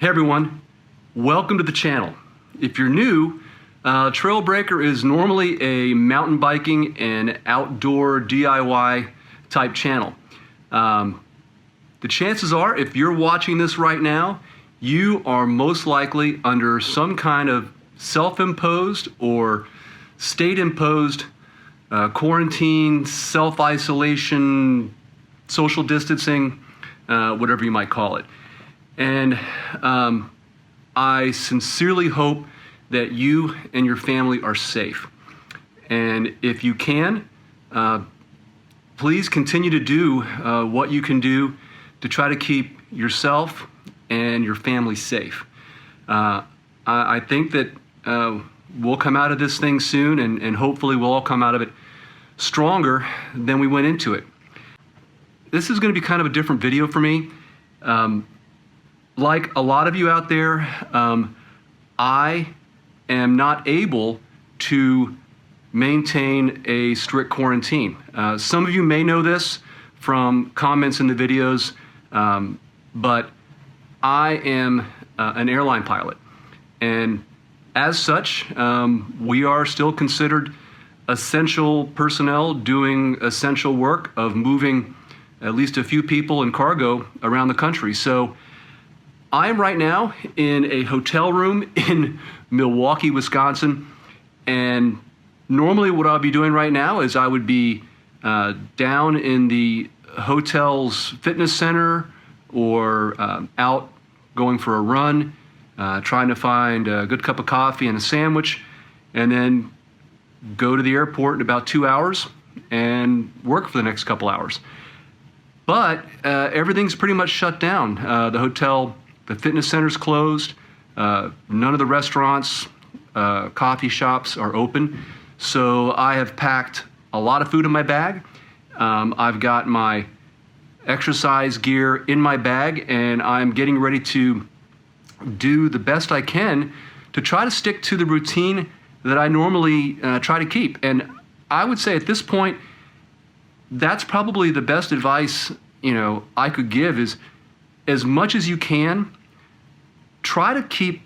Hey everyone, welcome to the channel. If you're new, Trailbreaker is normally a mountain biking and outdoor DIY type channel. The chances are, if you're watching this right now, you are most likely under some kind of self-imposed or state-imposed quarantine, self-isolation, social distancing, whatever you might call it. And I sincerely hope that you and your family are safe. And if you can, please continue to do what you can do to try to keep yourself and your family safe. I think that we'll come out of this thing soon, and hopefully we'll all come out of it stronger than we went into it. This is going to be kind of a different video for me. Like a lot of you out there, I am not able to maintain a strict quarantine. Some of you may know this from comments in the videos, but I am an airline pilot. And as such, we are still considered essential personnel doing essential work of moving at least a few people and cargo around the country. So I am right now in a hotel room in Milwaukee, Wisconsin, and normally what I'll be doing right now is I would be down in the hotel's fitness center or out going for a run, trying to find a good cup of coffee and a sandwich, and then go to the airport in about 2 hours and work for the next couple hours. But everything's pretty much shut down. The hotel, the fitness center's closed. None of the restaurants, coffee shops are open. So I have packed a lot of food in my bag. I've got my exercise gear in my bag, and I'm getting ready to do the best I can to try to stick to the routine that I normally try to keep. And I would say at this point, that's probably the best advice, I could give is, as much as you can, try to keep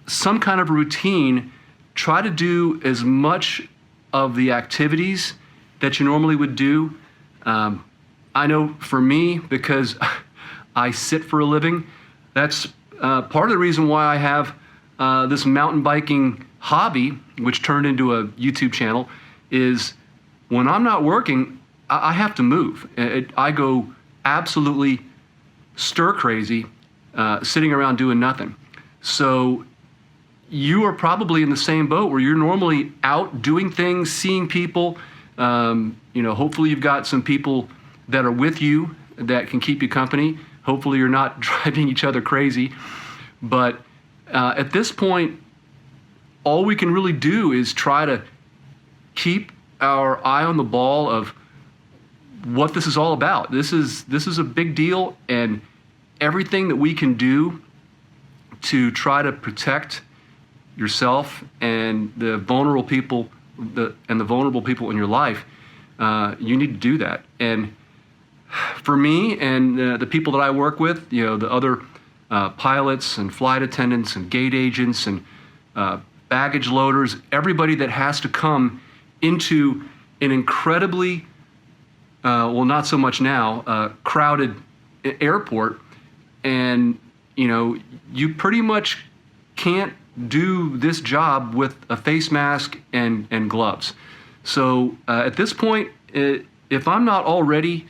some kind of routine. Try to do as much of the activities that you normally would do. I know for me, because I sit for a living, that's part of the reason why I have this mountain biking hobby, which turned into a YouTube channel, is when I'm not working, I have to move. I go absolutely stir crazy sitting around doing nothing. So you are probably in the same boat where you're normally out doing things, seeing people. Hopefully you've got some people that are with you that can keep you company. Hopefully you're not driving each other crazy. But at this point, all we can really do is try to keep our eye on the ball of what this is all about. This is a big deal, and everything that we can do to try to protect yourself and the vulnerable people in your life, you need to do that. And for me and the people that I work with, the other pilots and flight attendants and gate agents and baggage loaders, everybody that has to come into an incredibly, well, not so much now, crowded airport, and you pretty much can't do this job with a face mask and gloves. So at this point, if I'm not already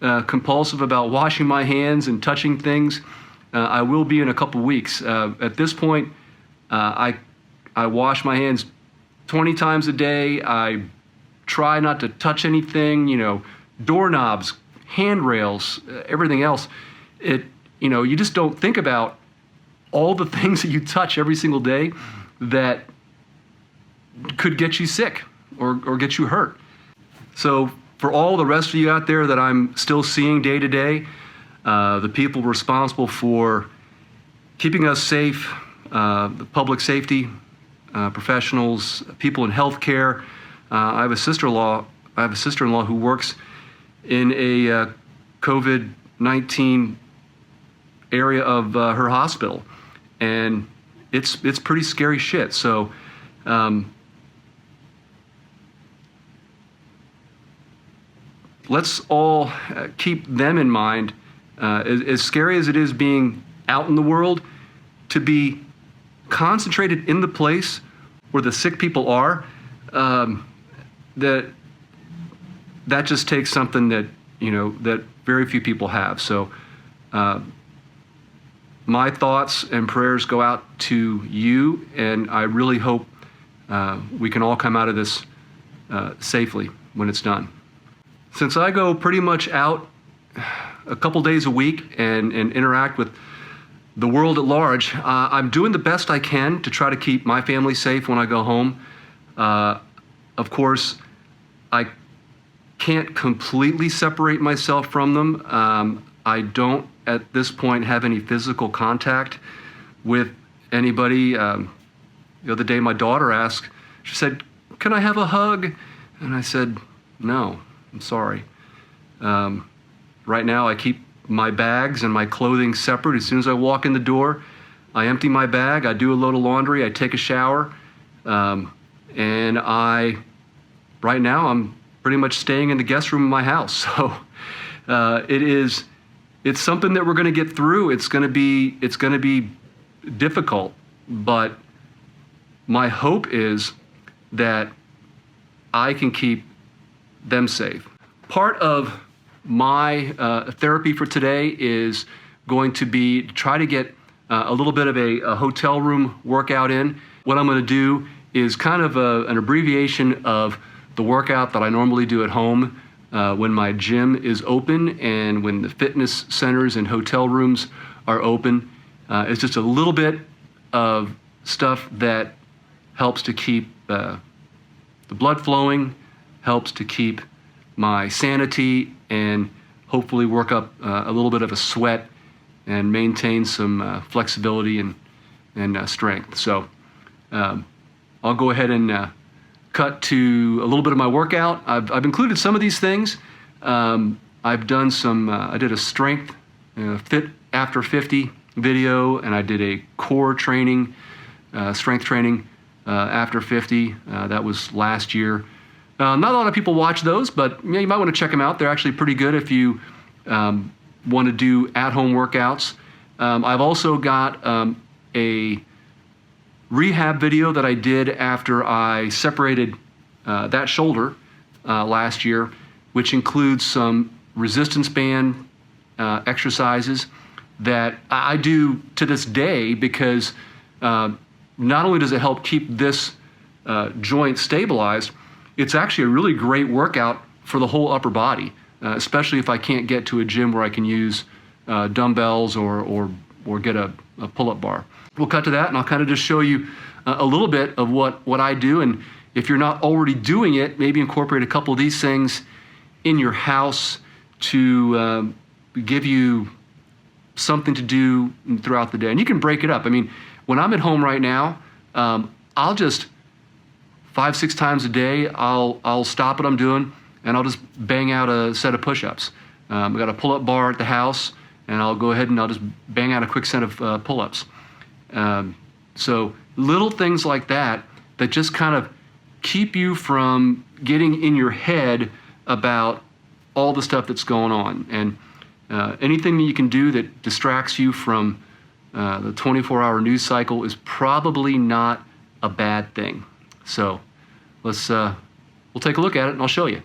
compulsive about washing my hands and touching things, I will be in a couple weeks. At this point, I wash my hands 20 times a day. I try not to touch anything, doorknobs, handrails, everything else. You just don't think about all the things that you touch every single day that could get you sick or get you hurt. So for all the rest of you out there that I'm still seeing day to day, the people responsible for keeping us safe, the public safety professionals, people in healthcare. I have a sister-in-law who works in a COVID-19 area of her hospital. and it's pretty scary shit. So let's all keep them in mind. As scary as it is being out in the world, to be concentrated in the place where the sick people are, that just takes something that, that very few people have. So my thoughts and prayers go out to you, and I really hope we can all come out of this safely when it's done. Since I go pretty much out a couple days a week and interact with the world at large, I'm doing the best I can to try to keep my family safe when I go home. Of course, I can't completely separate myself from them. I don't, at this point, have any physical contact with anybody. The other day, my daughter asked, she said, "Can I have a hug?" And I said, "No, I'm sorry." Right now, I keep my bags and my clothing separate. As soon as I walk in the door, I empty my bag, I do a load of laundry, I take a shower, and right now, I'm pretty much staying in the guest room of my house. So it's something that we're going to get through. It's going to be difficult, but my hope is that I can keep them safe. Part of my therapy for today is going to be to try to get a little bit of a hotel room workout in. What I'm going to do is kind of an abbreviation of the workout that I normally do at home when my gym is open and when the fitness centers and hotel rooms are open. It's just a little bit of stuff that helps to keep the blood flowing, helps to keep my sanity, and hopefully work up a little bit of a sweat and maintain some flexibility and strength. So I'll go ahead and cut to a little bit of my workout. I've included some of these things. I've done some, I did a strength fit after 50 video, and I did a core training, strength training after 50. That was last year. Not a lot of people watch those, but you might want to check them out. They're actually pretty good if you want to do at-home workouts. I've also got a rehab video that I did after I separated that shoulder last year, which includes some resistance band exercises that I do to this day because not only does it help keep this joint stabilized, it's actually a really great workout for the whole upper body, especially if I can't get to a gym where I can use dumbbells or get a pull-up bar. We'll cut to that, and I'll kind of just show you a little bit of what I do. And if you're not already doing it, maybe incorporate a couple of these things in your house to give you something to do throughout the day. And you can break it up. I mean, when I'm at home right now, I'll just 5-6 times a day, I'll stop what I'm doing and I'll just bang out a set of push-ups. I've got a pull-up bar at the house, and I'll go ahead and I'll just bang out a quick set of pull-ups. So little things like that just kind of keep you from getting in your head about all the stuff that's going on. And anything that you can do that distracts you from the 24-hour news cycle is probably not a bad thing. So we'll take a look at it and I'll show you.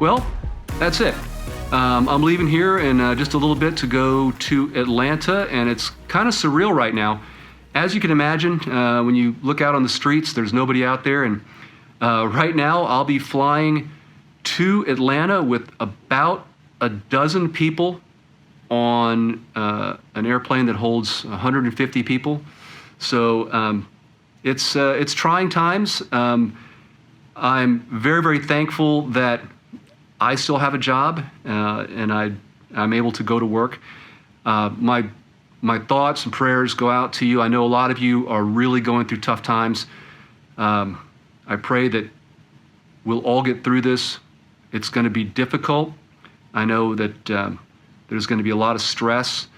Well, that's it. I'm leaving here in just a little bit to go to Atlanta, and it's kind of surreal right now. As you can imagine, when you look out on the streets, there's nobody out there, and right now I'll be flying to Atlanta with about a dozen people on an airplane that holds 150 people. So it's trying times. I'm very, very thankful that I still have a job and I'm able to go to work. My thoughts and prayers go out to you. I know a lot of you are really going through tough times. I pray that we'll all get through this. It's going to be difficult. I know that there's going to be a lot of stress.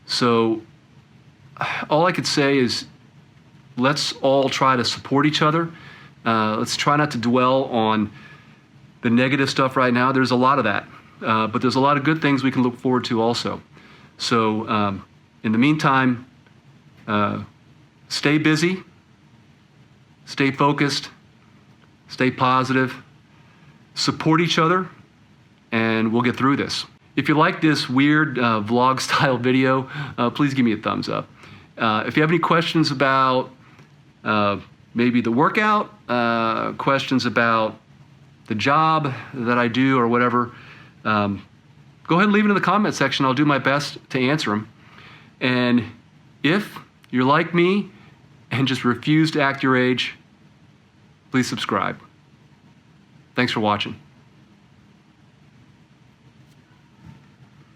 So all I could say is let's all try to support each other. Let's try not to dwell on the negative stuff right now. There's a lot of that, but there's a lot of good things we can look forward to also. So in the meantime, stay busy, stay focused, stay positive, support each other, and we'll get through this. If you like this weird vlog style video, please give me a thumbs up. If you have any questions about maybe the workout, questions about the job that I do or whatever, go ahead and leave it in the comment section. I'll do my best to answer them. And if you're like me and just refuse to act your age, please subscribe. Thanks for watching.